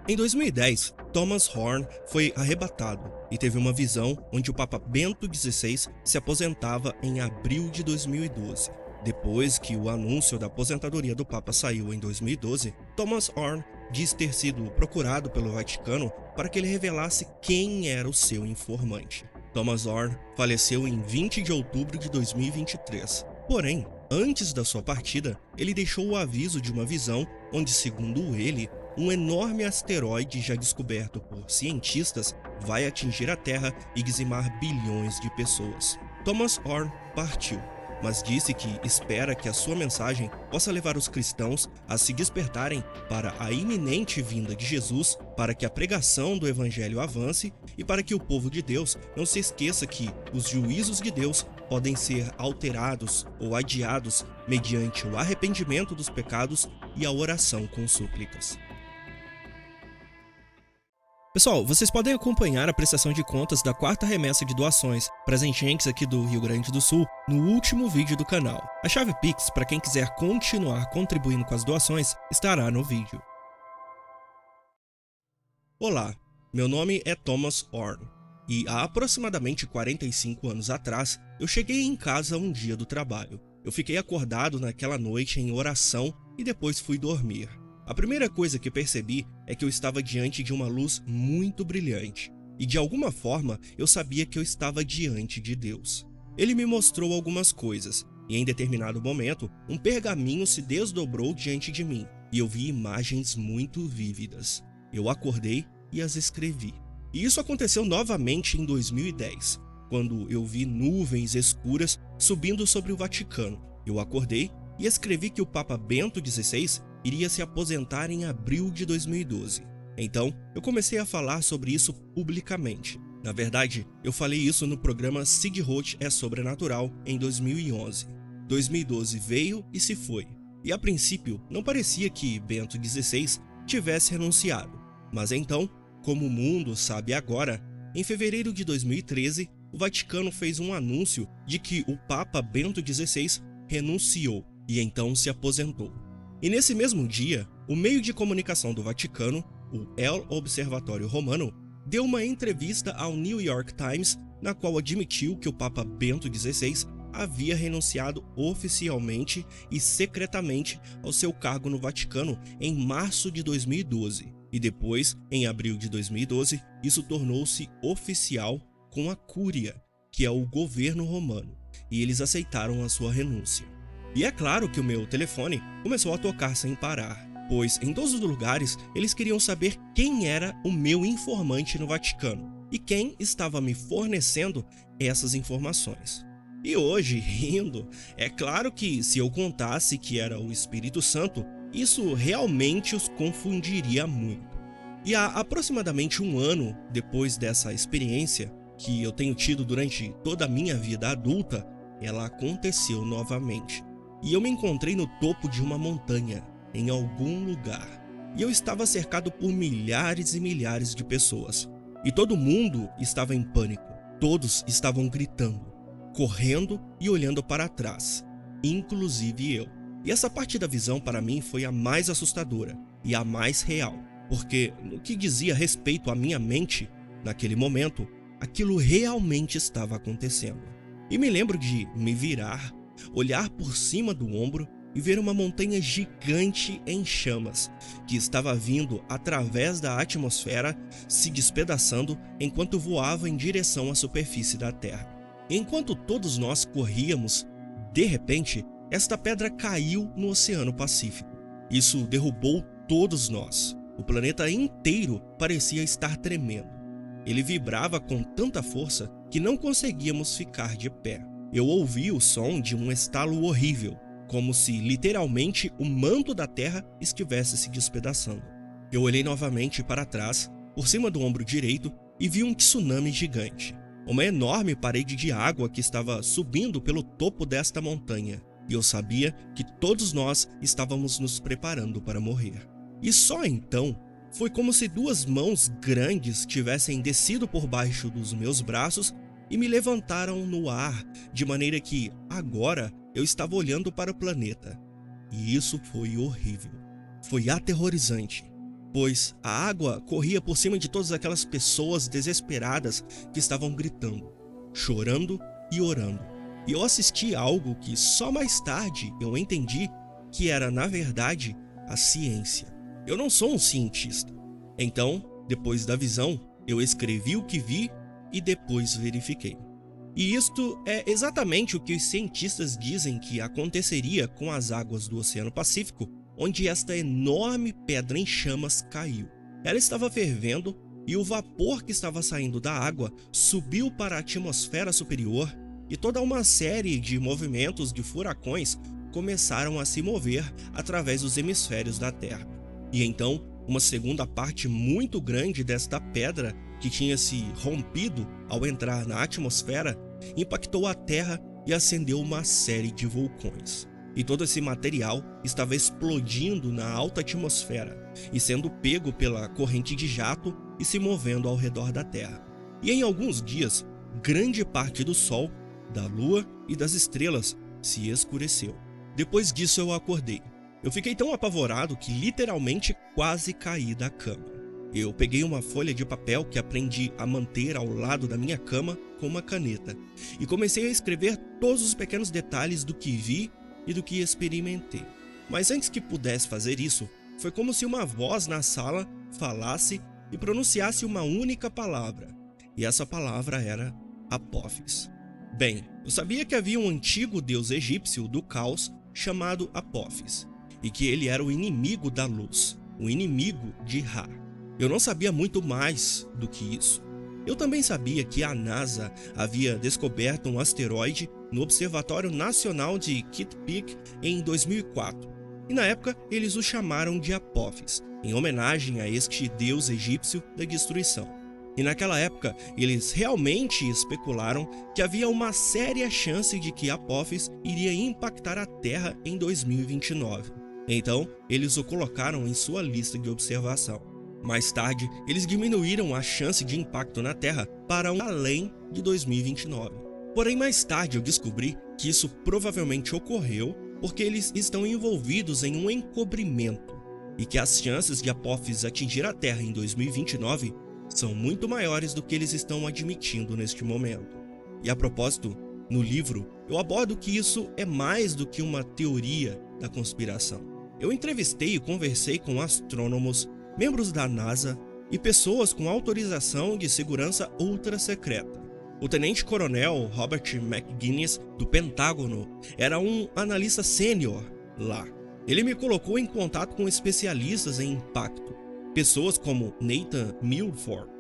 Em 2010, Thomas Horn foi arrebatado e teve uma visão onde o Papa Bento XVI se aposentava em abril de 2012. Depois que o anúncio da aposentadoria do Papa saiu em 2012, Thomas Horn diz ter sido procurado pelo Vaticano para que ele revelasse quem era o seu informante. Thomas Horn faleceu em 20 de outubro de 2023. Porém, antes da sua partida, ele deixou o aviso de uma visão onde, segundo ele, um enorme asteroide já descoberto por cientistas vai atingir a Terra e dizimar bilhões de pessoas. Thomas Horn partiu, mas disse que espera que a sua mensagem possa levar os cristãos a se despertarem para a iminente vinda de Jesus, para que a pregação do Evangelho avance e para que o povo de Deus não se esqueça que os juízos de Deus podem ser alterados ou adiados mediante o arrependimento dos pecados e a oração com súplicas. Pessoal, vocês podem acompanhar a prestação de contas da quarta remessa de doações presententes aqui do Rio Grande do Sul no último vídeo do canal. A chave Pix, para quem quiser continuar contribuindo com as doações, estará no vídeo. Olá, meu nome é Thomas Horn e há aproximadamente 45 anos atrás eu cheguei em casa um dia do trabalho. Eu fiquei acordado naquela noite em oração e depois fui dormir. A primeira coisa que percebi é que eu estava diante de uma luz muito brilhante, e de alguma forma eu sabia que eu estava diante de Deus. Ele me mostrou algumas coisas, e em determinado momento, um pergaminho se desdobrou diante de mim, e eu vi imagens muito vívidas. Eu acordei e as escrevi. E isso aconteceu novamente em 2010, quando eu vi nuvens escuras subindo sobre o Vaticano. Eu acordei e escrevi que o Papa Bento XVI iria se aposentar em abril de 2012. Então, eu comecei a falar sobre isso publicamente. Na verdade, eu falei isso no programa Sig Roth é Sobrenatural em 2011. 2012 veio e se foi. E a princípio, não parecia que Bento XVI tivesse renunciado. Mas então, como o mundo sabe agora, em fevereiro de 2013, o Vaticano fez um anúncio de que o Papa Bento XVI renunciou e então se aposentou. E nesse mesmo dia, o meio de comunicação do Vaticano, o El Observatório Romano, deu uma entrevista ao New York Times, na qual admitiu que o Papa Bento XVI havia renunciado oficialmente e secretamente ao seu cargo no Vaticano em março de 2012. E depois, em abril de 2012, isso tornou-se oficial com a Cúria, que é o governo romano, e eles aceitaram a sua renúncia. E é claro que o meu telefone começou a tocar sem parar, pois em todos os lugares eles queriam saber quem era o meu informante no Vaticano e quem estava me fornecendo essas informações. E hoje, rindo, é claro que se eu contasse que era o Espírito Santo, isso realmente os confundiria muito. E há aproximadamente um ano depois dessa experiência, que eu tenho tido durante toda a minha vida adulta, ela aconteceu novamente. E eu me encontrei no topo de uma montanha, em algum lugar. E eu estava cercado por milhares e milhares de pessoas. E todo mundo estava em pânico. Todos estavam gritando, correndo e olhando para trás, inclusive eu. E essa parte da visão para mim foi a mais assustadora e a mais real, porque no que dizia respeito à minha mente, naquele momento, aquilo realmente estava acontecendo. E me lembro de me virar, olhar por cima do ombro e ver uma montanha gigante em chamas, que estava vindo através da atmosfera, se despedaçando enquanto voava em direção à superfície da Terra. Enquanto todos nós corríamos, de repente, esta pedra caiu no Oceano Pacífico. Isso derrubou todos nós. O planeta inteiro parecia estar tremendo. Ele vibrava com tanta força que não conseguíamos ficar de pé. Eu ouvi o som de um estalo horrível, como se literalmente o manto da terra estivesse se despedaçando. Eu olhei novamente para trás, por cima do ombro direito, e vi um tsunami gigante. Uma enorme parede de água que estava subindo pelo topo desta montanha. E eu sabia que todos nós estávamos nos preparando para morrer. E só então, foi como se duas mãos grandes tivessem descido por baixo dos meus braços e me levantaram no ar, de maneira que, agora, eu estava olhando para o planeta. E isso foi horrível. Foi aterrorizante. pois a água corria por cima de todas aquelas pessoas desesperadas que estavam gritando, chorando e orando. E eu assisti a algo que só mais tarde eu entendi que era, na verdade, a ciência. Eu não sou um cientista. Então, depois da visão, eu escrevi o que vi e depois verifiquei. E isto é exatamente o que os cientistas dizem que aconteceria com as águas do Oceano Pacífico, onde esta enorme pedra em chamas caiu. Ela estava fervendo e o vapor que estava saindo da água subiu para a atmosfera superior e toda uma série de movimentos de furacões começaram a se mover através dos hemisférios da Terra. E então, uma segunda parte muito grande desta pedra, que tinha se rompido ao entrar na atmosfera, impactou a Terra e acendeu uma série de vulcões. E todo esse material estava explodindo na alta atmosfera e sendo pego pela corrente de jato e se movendo ao redor da Terra. E em alguns dias, grande parte do Sol, da Lua e das estrelas se escureceu. Depois disso eu acordei. Eu fiquei tão apavorado que literalmente quase caí da cama. Eu peguei uma folha de papel que aprendi a manter ao lado da minha cama com uma caneta e comecei a escrever todos os pequenos detalhes do que vi e do que experimentei. Mas antes que pudesse fazer isso, foi como se uma voz na sala falasse e pronunciasse uma única palavra. E essa palavra era Apófis. Bem, eu sabia que havia um antigo deus egípcio do caos chamado Apófis, e que ele era o inimigo da luz, o inimigo de Ra. Eu não sabia muito mais do que isso. Eu também sabia que a NASA havia descoberto um asteroide no Observatório Nacional de Kitt Peak em 2004, e na época eles o chamaram de Apófis, em homenagem a este deus egípcio da destruição. E naquela época eles realmente especularam que havia uma séria chance de que Apófis iria impactar a Terra em 2029. Então eles o colocaram em sua lista de observação. Mais tarde, eles diminuíram a chance de impacto na Terra para além de 2029. Porém, mais tarde eu descobri que isso provavelmente ocorreu porque eles estão envolvidos em um encobrimento e que as chances de Apófis atingir a Terra em 2029 são muito maiores do que eles estão admitindo neste momento. E a propósito, no livro, eu abordo que isso é mais do que uma teoria da conspiração. Eu entrevistei e conversei com astrônomos, membros da NASA e pessoas com autorização de segurança ultra secreta. O tenente-coronel Robert McGinnis, do Pentágono, era um analista sênior lá. Ele me colocou em contato com especialistas em impacto, pessoas como Nathan Milford,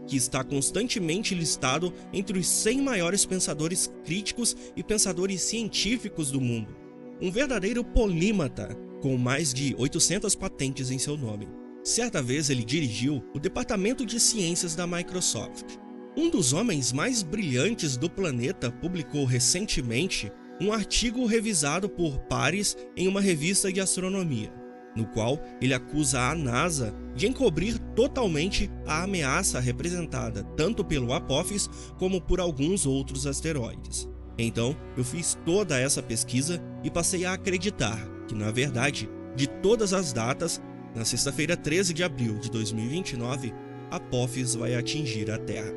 que está constantemente listado entre os 100 maiores pensadores críticos e pensadores científicos do mundo. Um verdadeiro polímata, com mais de 800 patentes em seu nome. Certa vez ele dirigiu o departamento de ciências da Microsoft. Um dos homens mais brilhantes do planeta publicou recentemente um artigo revisado por pares em uma revista de astronomia, no qual ele acusa a NASA de encobrir totalmente a ameaça representada tanto pelo Apófis como por alguns outros asteroides. Então, eu fiz toda essa pesquisa e passei a acreditar que, na verdade, de todas as datas, na sexta-feira 13 de abril de 2029, Apófis vai atingir a Terra.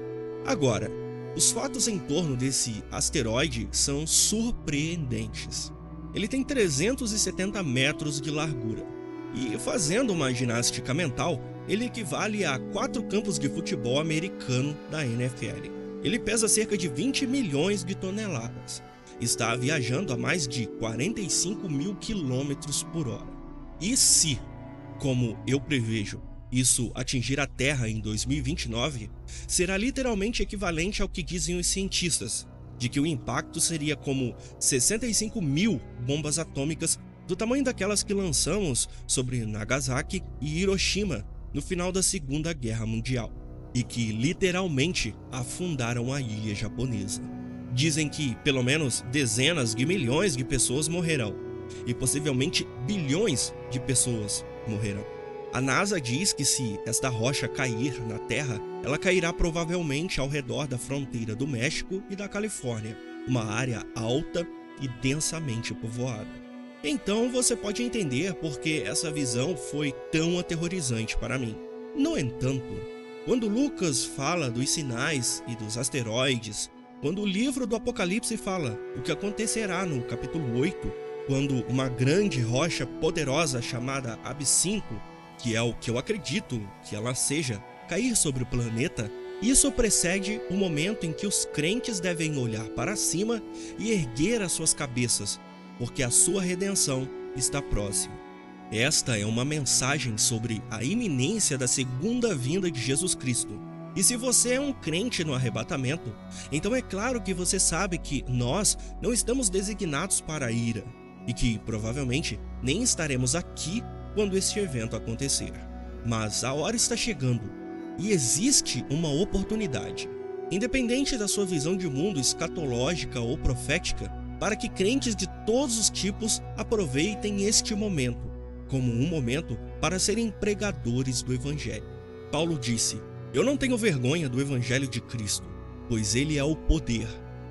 Agora, os fatos em torno desse asteroide são surpreendentes. Ele tem 370 metros de largura e, fazendo uma ginástica mental, ele equivale a 4 campos de futebol americano da NFL. Ele pesa cerca de 20 milhões de toneladas. Está viajando a mais de 45 mil quilômetros por hora. E se, como eu prevejo, isso atingir a Terra em 2029, será literalmente equivalente ao que dizem os cientistas, de que o impacto seria como 65 mil bombas atômicas do tamanho daquelas que lançamos sobre Nagasaki e Hiroshima no final da Segunda Guerra Mundial, e que literalmente afundaram a ilha japonesa. Dizem que pelo menos dezenas de milhões de pessoas morrerão, e possivelmente bilhões de pessoas morrerão. A NASA diz que se esta rocha cair na Terra, ela cairá provavelmente ao redor da fronteira do México e da Califórnia, uma área alta e densamente povoada. Então você pode entender por que essa visão foi tão aterrorizante para mim. No entanto, quando Lucas fala dos sinais e dos asteroides, quando o livro do Apocalipse fala o que acontecerá no capítulo 8, quando uma grande rocha poderosa chamada Absinto, que é o que eu acredito que ela seja, cair sobre o planeta, isso precede o momento em que os crentes devem olhar para cima e erguer as suas cabeças, porque a sua redenção está próxima. Esta é uma mensagem sobre a iminência da segunda vinda de Jesus Cristo. E se você é um crente no arrebatamento, então é claro que você sabe que nós não estamos designados para a ira e que provavelmente nem estaremos aqui quando este evento acontecer. Mas a hora está chegando e existe uma oportunidade, independente da sua visão de mundo escatológica ou profética, para que crentes de todos os tipos aproveitem este momento como um momento para serem pregadores do Evangelho. Paulo disse: "Eu não tenho vergonha do Evangelho de Cristo, pois ele é o poder,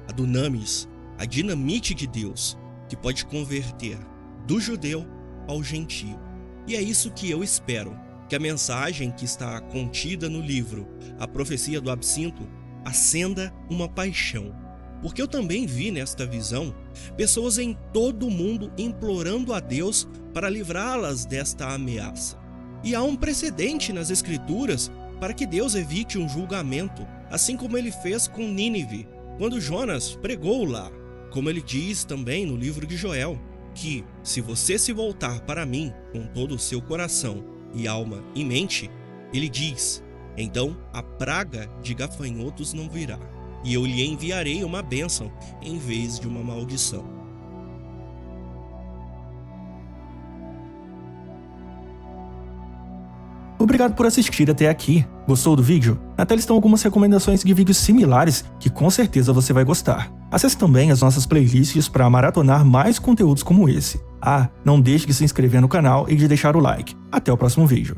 a dunamis, a dinamite de Deus, que pode converter do judeu ao gentio." E é isso que eu espero, que a mensagem que está contida no livro A Profecia do Absinto acenda uma paixão. Porque eu também vi nesta visão pessoas em todo o mundo implorando a Deus para livrá-las desta ameaça. E há um precedente nas Escrituras para que Deus evite um julgamento, assim como ele fez com Nínive, quando Jonas pregou lá. Como ele diz também no livro de Joel, que se você se voltar para mim com todo o seu coração e alma e mente, ele diz, então a praga de gafanhotos não virá, e eu lhe enviarei uma bênção em vez de uma maldição. Obrigado por assistir até aqui. Gostou do vídeo? Na tela estão algumas recomendações de vídeos similares que com certeza você vai gostar. Acesse também as nossas playlists para maratonar mais conteúdos como esse. Não deixe de se inscrever no canal e de deixar o like. Até o próximo vídeo.